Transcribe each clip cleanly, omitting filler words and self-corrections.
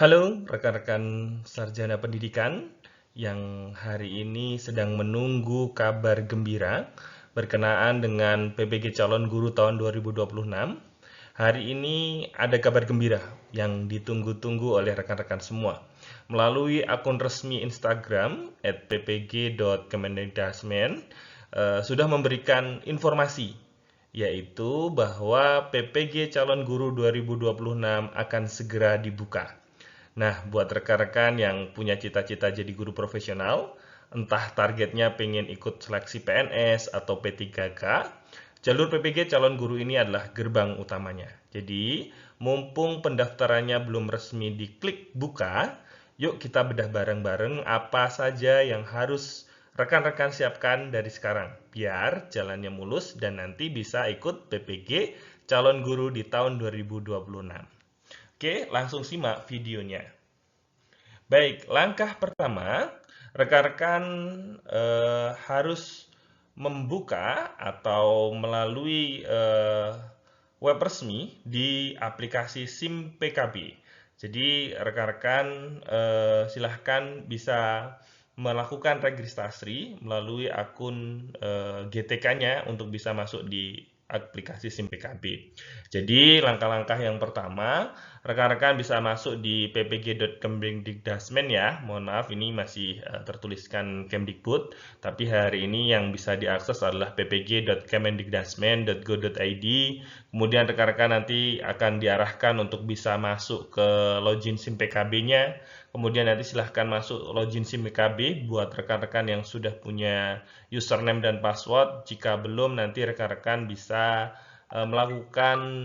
Halo rekan-rekan sarjana pendidikan yang hari ini sedang menunggu kabar gembira berkenaan dengan PPG calon guru tahun 2026. Hari ini ada kabar gembira yang ditunggu-tunggu oleh rekan-rekan semua. Melalui akun resmi Instagram @ppg.kemendikdasmen sudah memberikan informasi yaitu bahwa PPG calon guru 2026 akan segera dibuka. Nah, buat rekan-rekan yang punya cita-cita jadi guru profesional, entah targetnya pengen ikut seleksi PNS atau P3K, jalur PPG calon guru ini adalah gerbang utamanya. Jadi, mumpung pendaftarannya belum resmi diklik buka, yuk kita bedah bareng-bareng apa saja yang harus rekan-rekan siapkan dari sekarang, biar jalannya mulus dan nanti bisa ikut PPG calon guru di tahun 2026. Oke, langsung simak videonya. Baik, langkah pertama, rekan-rekan harus membuka atau melalui web resmi di aplikasi SIM PKB. Jadi rekan-rekan silahkan bisa melakukan registrasi melalui akun GTK-nya untuk bisa masuk di aplikasi SIM PKB. Jadi langkah-langkah yang pertama, rekan-rekan bisa masuk di ppg.kemdikdasmen ya. Mohon maaf ini masih tertuliskan Kemdikbud, tapi hari ini yang bisa diakses adalah ppg.kemendikdasmen.go.id. Kemudian rekan-rekan nanti akan diarahkan untuk bisa masuk ke login SIM PKB-nya. Kemudian nanti silahkan masuk login SIM PKB buat rekan-rekan yang sudah punya username dan password. Jika belum, nanti rekan-rekan bisa melakukan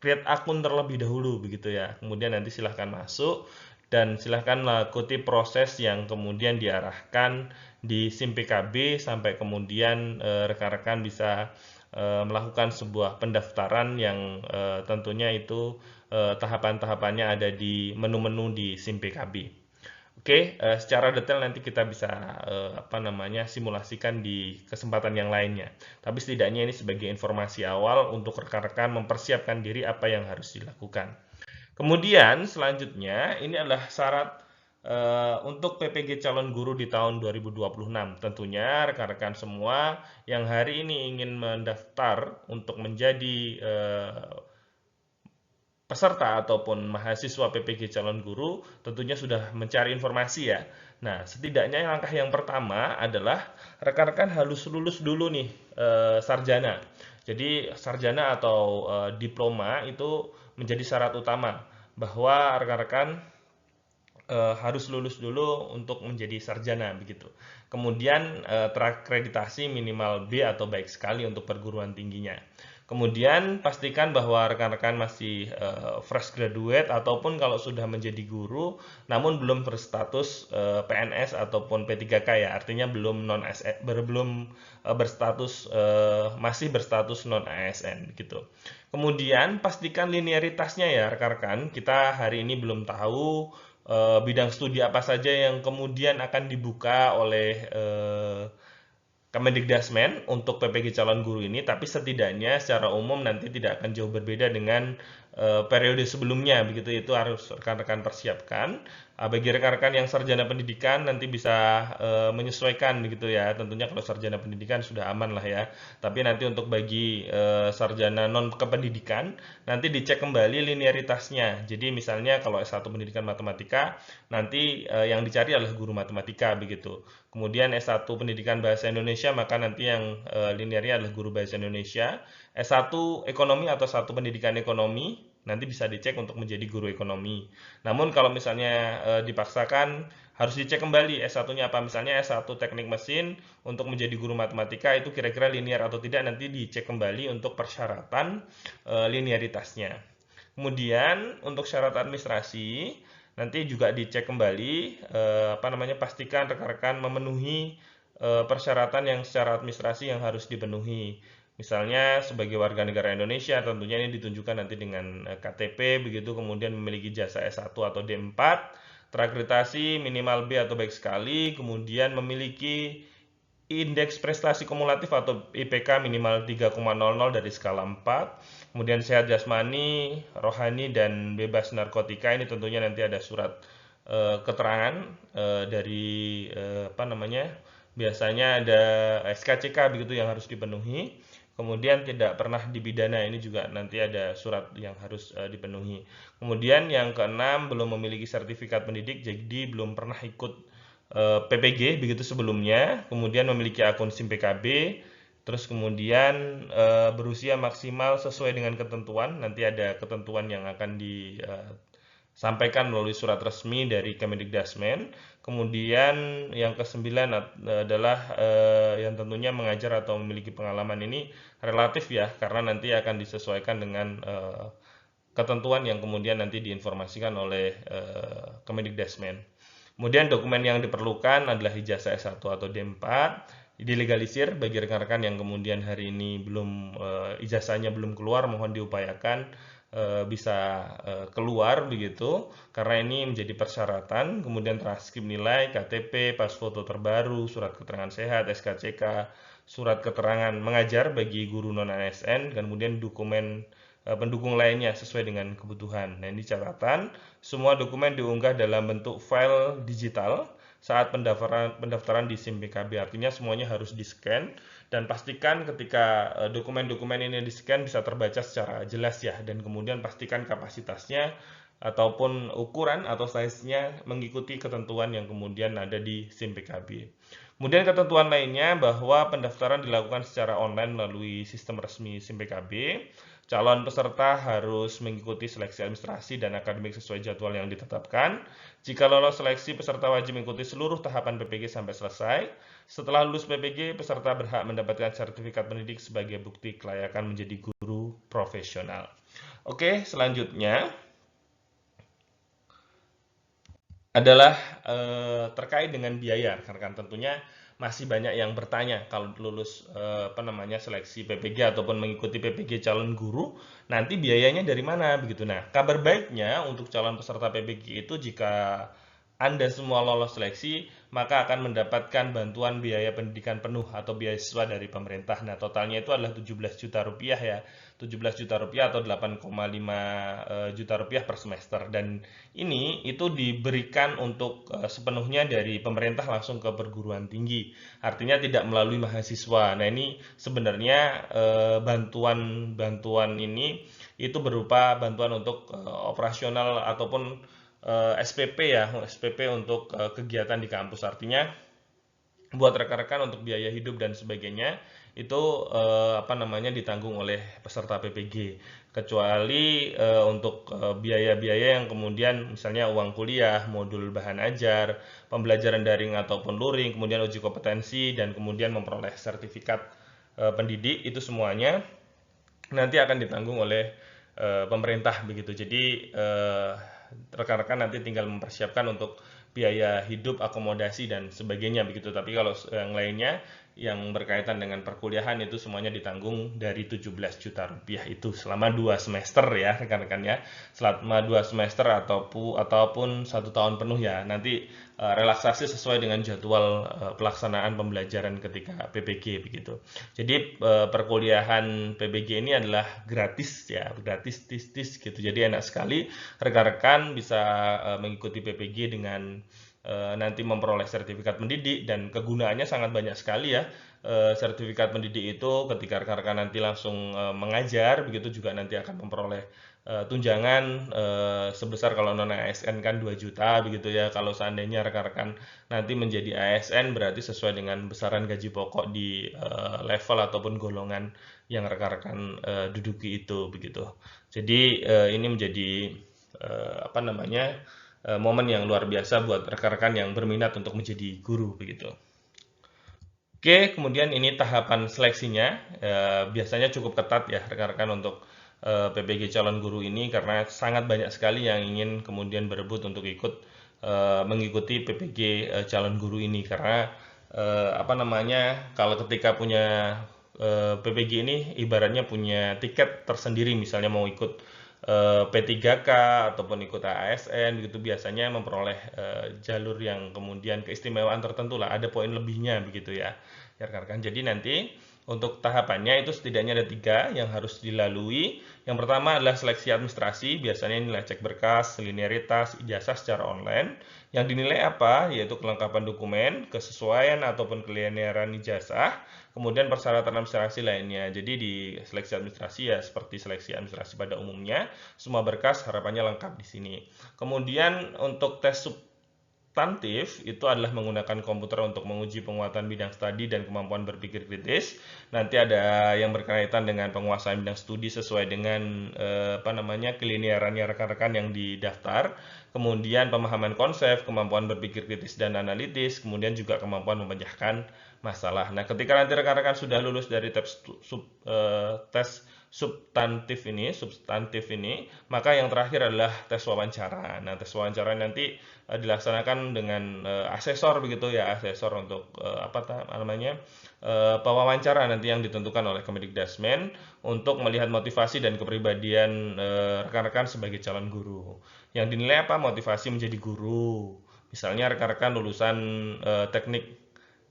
create akun terlebih dahulu begitu ya. Kemudian nanti silahkan masuk dan silahkan mengikuti proses yang kemudian diarahkan di SIM PKB sampai kemudian rekan-rekan bisa melakukan sebuah pendaftaran yang tentunya itu tahapan-tahapannya ada di menu-menu di SIM PKB. Oke, secara detail nanti kita bisa simulasikan di kesempatan yang lainnya. Tapi setidaknya ini sebagai informasi awal untuk rekan-rekan mempersiapkan diri apa yang harus dilakukan. Kemudian selanjutnya ini adalah syarat untuk PPG calon guru di tahun 2026. Tentunya rekan-rekan semua yang hari ini ingin mendaftar untuk menjadi peserta ataupun mahasiswa PPG calon guru tentunya sudah mencari informasi ya. Nah, setidaknya langkah yang pertama adalah rekan-rekan harus lulus dulu nih sarjana. Jadi sarjana atau diploma itu menjadi syarat utama bahwa rekan-rekan harus lulus dulu untuk menjadi sarjana begitu. Kemudian terakreditasi minimal B atau baik sekali untuk perguruan tingginya. Kemudian pastikan bahwa rekan-rekan masih fresh graduate ataupun kalau sudah menjadi guru namun belum berstatus PNS ataupun P3K ya, artinya belum non belum berstatus masih berstatus non ASN gitu. Kemudian pastikan linearitasnya ya rekan-rekan. Kita hari ini belum tahu bidang studi apa saja yang kemudian akan dibuka oleh Kemendikdasmen untuk PPG calon guru ini, tapi setidaknya secara umum nanti tidak akan jauh berbeda dengan periode sebelumnya, begitu itu harus rekan-rekan persiapkan. Bagi rekan-rekan yang sarjana pendidikan nanti bisa menyesuaikan begitu ya, tentunya kalau sarjana pendidikan sudah aman lah ya. Tapi nanti untuk bagi sarjana non kependidikan nanti dicek kembali linearitasnya. Jadi misalnya kalau S1 pendidikan matematika, nanti yang dicari adalah guru matematika begitu. Kemudian S1 pendidikan bahasa Indonesia, maka nanti yang linearnya adalah guru bahasa Indonesia. S1 ekonomi atau satu pendidikan ekonomi, nanti bisa dicek untuk menjadi guru ekonomi. Namun kalau misalnya dipaksakan, harus dicek kembali S1-nya apa. Misalnya S1 teknik mesin, untuk menjadi guru matematika itu kira-kira linear atau tidak, nanti dicek kembali untuk persyaratan linearitasnya. Kemudian untuk syarat administrasi, nanti juga dicek kembali pastikan rekan-rekan memenuhi persyaratan yang secara administrasi yang harus dipenuhi. Misalnya sebagai warga negara Indonesia tentunya ini ditunjukkan nanti dengan KTP begitu, kemudian memiliki jasa S1 atau D4, terakreditasi minimal B atau baik sekali, kemudian memiliki indeks prestasi kumulatif atau IPK minimal 3,00 dari skala 4, Kemudian sehat jasmani, rohani, dan bebas narkotika, ini tentunya nanti ada surat keterangan dari apa namanya, biasanya ada SKCK begitu yang harus dipenuhi. Kemudian tidak pernah dipidana, ini juga nanti ada surat yang harus dipenuhi. Kemudian yang keenam, belum memiliki sertifikat pendidik, jadi belum pernah ikut PPG begitu sebelumnya. Kemudian memiliki akun SIM PKB. Terus kemudian berusia maksimal sesuai dengan ketentuan. Nanti ada ketentuan yang akan disampaikan melalui surat resmi dari Kemendikdasmen. Kemudian yang kesembilan adalah yang tentunya mengajar atau memiliki pengalaman, ini relatif ya, karena nanti akan disesuaikan dengan ketentuan yang kemudian nanti diinformasikan oleh Kemendikdasmen. Kemudian dokumen yang diperlukan adalah ijazah S1 atau D4, dilegalisir bagi rekan-rekan yang kemudian hari ini belum ijazahnya belum keluar, mohon diupayakan bisa keluar begitu, karena ini menjadi persyaratan. Kemudian transkrip nilai, KTP, pas foto terbaru, surat keterangan sehat, SKCK, surat keterangan mengajar bagi guru non ASN, kemudian dokumen pendukung lainnya sesuai dengan kebutuhan. Nah, ini catatan, semua dokumen diunggah dalam bentuk file digital saat pendaftaran di SIM PKB. Artinya semuanya harus di-scan, dan pastikan ketika dokumen-dokumen ini di-scan bisa terbaca secara jelas ya, dan kemudian pastikan kapasitasnya ataupun ukuran atau size-nya mengikuti ketentuan yang kemudian ada di SIM PKB. Kemudian ketentuan lainnya bahwa pendaftaran dilakukan secara online melalui sistem resmi SIM PKB. Calon peserta harus mengikuti seleksi administrasi dan akademik sesuai jadwal yang ditetapkan. Jika lolos seleksi, peserta wajib mengikuti seluruh tahapan PPG sampai selesai. Setelah lulus PPG, peserta berhak mendapatkan sertifikat pendidik sebagai bukti kelayakan menjadi guru profesional. Oke, selanjutnya adalah terkait dengan biaya, karena tentunya masih banyak yang bertanya kalau lulus seleksi PPG ataupun mengikuti PPG calon guru, nanti biayanya dari mana begitu. Nah, kabar baiknya untuk calon peserta PPG itu, jika Anda semua lolos seleksi, maka akan mendapatkan bantuan biaya pendidikan penuh atau beasiswa dari pemerintah. Nah, totalnya itu adalah 17 juta rupiah ya. 17 juta rupiah atau 8,5 juta rupiah per semester, dan ini itu diberikan untuk sepenuhnya dari pemerintah langsung ke perguruan tinggi, artinya tidak melalui mahasiswa. Nah, ini sebenarnya bantuan ini itu berupa bantuan untuk operasional ataupun SPP ya, SPP untuk kegiatan di kampus, artinya buat rekan-rekan untuk biaya hidup dan sebagainya itu ditanggung oleh peserta PPG, kecuali untuk biaya-biaya yang kemudian misalnya uang kuliah, modul bahan ajar, pembelajaran daring ataupun luring, kemudian uji kompetensi, dan kemudian memperoleh sertifikat pendidik, itu semuanya nanti akan ditanggung oleh pemerintah begitu. Jadi rekan-rekan nanti tinggal mempersiapkan untuk biaya hidup, akomodasi, dan sebagainya begitu. Tapi kalau yang lainnya yang berkaitan dengan perkuliahan itu semuanya ditanggung dari 17 juta rupiah itu selama 2 semester ya rekan-rekan ya. Selama 2 semester ataupun 1 tahun penuh ya. Nanti relaksasi sesuai dengan jadwal pelaksanaan pembelajaran ketika PPG begitu. Jadi perkuliahan PPG ini adalah gratis ya, gratis tis gitu. Jadi enak sekali rekan-rekan bisa mengikuti PPG dengan nanti memperoleh sertifikat pendidik, dan kegunaannya sangat banyak sekali ya. Sertifikat pendidik itu ketika rekan-rekan nanti langsung mengajar begitu, juga nanti akan memperoleh tunjangan sebesar, kalau non ASN kan 2 juta begitu ya. Kalau seandainya rekan-rekan nanti menjadi ASN, berarti sesuai dengan besaran gaji pokok di level ataupun golongan yang rekan-rekan duduki itu begitu. Jadi ini menjadi momen yang luar biasa buat rekan-rekan yang berminat untuk menjadi guru begitu. Oke, kemudian ini tahapan seleksinya biasanya cukup ketat ya rekan-rekan untuk PPG calon guru ini, karena sangat banyak sekali yang ingin kemudian berebut untuk ikut mengikuti PPG calon guru ini, karena kalau ketika punya PPG ini ibaratnya punya tiket tersendiri, misalnya mau ikut P3K ataupun ikut ASN begitu, biasanya memperoleh jalur yang kemudian keistimewaan tertentu lah, ada poin lebihnya begitu ya rekan-rekan. Jadi nanti Untuk tahapannya itu setidaknya ada 3 yang harus dilalui. Yang pertama adalah seleksi administrasi, biasanya nilai cek berkas, linearitas, ijazah secara online. Yang dinilai apa? Yaitu kelengkapan dokumen, kesesuaian ataupun kelinearan ijazah, kemudian persyaratan administrasi lainnya. Jadi di seleksi administrasi ya seperti seleksi administrasi pada umumnya, semua berkas harapannya lengkap di sini. Kemudian untuk tes substantif itu adalah menggunakan komputer untuk menguji penguatan bidang studi dan kemampuan berpikir kritis. Nanti ada yang berkaitan dengan penguasaan bidang studi sesuai dengan kelinearannya rekan-rekan yang didaftar. Kemudian pemahaman konsep, kemampuan berpikir kritis dan analitis, kemudian juga kemampuan memecahkan masalah. Nah, ketika nanti rekan-rekan sudah lulus dari tes substantif ini, maka yang terakhir adalah tes wawancara. Nah, tes wawancara nanti dilaksanakan dengan asesor begitu ya, asesor untuk pewawancara nanti yang ditentukan oleh Kemendikbudrismen untuk melihat motivasi dan kepribadian rekan-rekan sebagai calon guru. Yang dinilai apa? Motivasi menjadi guru. Misalnya rekan-rekan lulusan teknik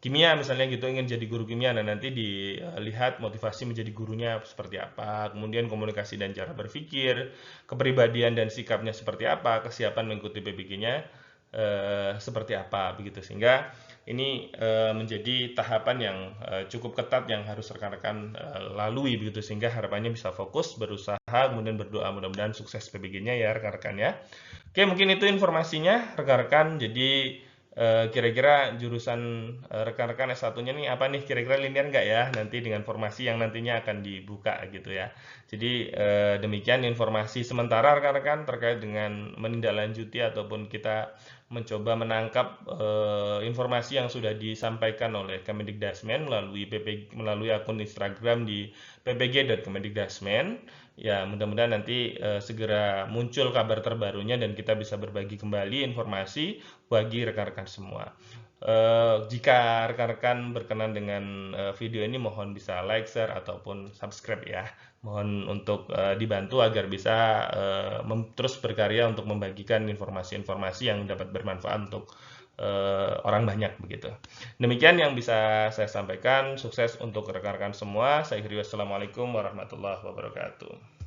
kimia misalnya gitu ingin jadi guru kimia, dan nanti dilihat motivasi menjadi gurunya seperti apa, kemudian komunikasi dan cara berpikir, kepribadian dan sikapnya seperti apa, kesiapan mengikuti PPG-nya seperti apa begitu, sehingga ini menjadi tahapan yang cukup ketat yang harus rekan-rekan lalui begitu, sehingga harapannya bisa fokus berusaha kemudian berdoa mudah-mudahan sukses PPG-nya ya rekan-rekan ya. Oke, mungkin itu informasinya rekan-rekan. Jadi kira-kira jurusan rekan-rekan S1-nya nih apa nih, kira-kira linear nggak ya nanti dengan formasi yang nantinya akan dibuka gitu ya. Jadi demikian informasi sementara rekan-rekan terkait dengan menindaklanjuti ataupun kita mencoba menangkap informasi yang sudah disampaikan oleh Kemendikbudrismen melalui akun Instagram di ppg.kemendikbudrismen. Ya, mudah-mudahan nanti segera muncul kabar terbarunya dan kita bisa berbagi kembali informasi bagi rekan-rekan semua. Jika rekan-rekan berkenan dengan video ini, mohon bisa like, share, ataupun subscribe ya. Mohon untuk dibantu agar bisa terus berkarya untuk membagikan informasi-informasi yang dapat bermanfaat untuk orang banyak begitu. Demikian yang bisa saya sampaikan. Sukses untuk rekan-rekan semua. Saya akhiri, wassalamualaikum warahmatullahi wabarakatuh.